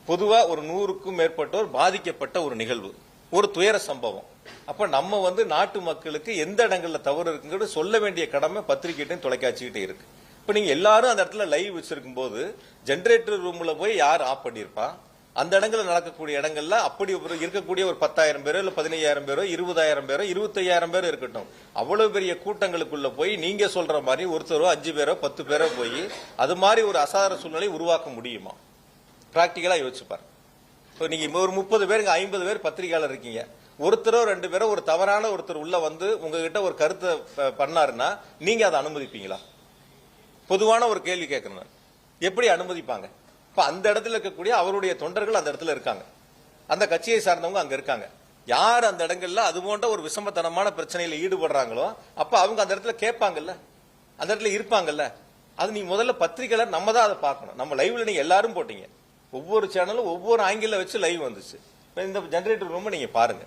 பொதுவா ஒரு 100க்கும் மேற்பட்டோர் பாதிக்கப்பட்ட ஒரு நிகழ்வு, ஒரு துயர சம்பவம். அப்ப நம்ம நாட்டு மக்களுக்கு எந்த இடங்கள்ல தவறு இருக்குங்கிறது சொல்ல வேண்டிய கடமை பத்திரிகைட்டையும் தொலைக்காட்சிகிட்டே இருக்கு. இப்ப நீங்க எல்லாரும் அந்த இடத்துல லைவ் வச்சிருக்கும் போது ஜெனரேட்டர் ரூம்ல போய் யார் ஆஃப் பண்ணிருப்பா? அந்த இடங்கள்ல நடக்கக்கூடிய இடங்கள்ல அப்படி இருக்கக்கூடிய ஒரு 10,000 பேரோ இல்ல 15,000 பேரோ 20,000 பேரோ 25,000 பேரோ இருக்கட்டும், அவ்வளவு பெரிய கூட்டங்களுக்குள்ள போய் நீங்க சொல்ற மாதிரி ஒருத்தரோ 5 பேரோ 10 பேரோ போய் அது மாதிரி ஒரு அசாதாரண சூழ்நிலை உருவாக்க முடியுமா? பிராக்டிகலா யோசிச்சு பாருங்க. நீங்க ஒரு 30 பேருக்கு 50 பேர் பத்திரிகையாளர் இருக்கீங்க, ஒருத்தரோ 2 பேரோ ஒரு தவறான ஒருத்தர் உள்ள வந்து உங்ககிட்ட ஒரு கருத்தை பண்ணாருன்னா நீங்க அதை அனுமதிப்பீங்களா? பொதுவான ஒரு கேள்வி கேட்கணும், எப்படி அனுமதிப்பாங்க? இப்ப அந்த இடத்துல இருக்கக்கூடிய அவருடைய தொண்டர்கள் அந்த இடத்துல இருக்காங்க, அந்த கட்சியை சார்ந்தவங்க அங்க இருக்காங்க. யார் அந்த இடங்கள்ல அது போன்ற ஒரு விஷமத்தனமான பிரச்சனையில ஈடுபடுறாங்களோ அப்ப அவங்க அந்த இடத்துல கேட்பாங்கல்ல, அந்த இடத்துல இருப்பாங்கல்ல. அது நீ முதல்ல பத்திரிகையாளர் நம்ம தான் அதை பார்க்கணும். நம்ம லைவ்ல நீங்க எல்லாரும் போட்டீங்க, ஒவ்வொரு சேனலும் ஒவ்வொரு ஆங்கிள் வச்சு லைவ் வந்துச்சு. இந்த ஜெனரேட்டர் ரூம் நீங்க பாருங்க.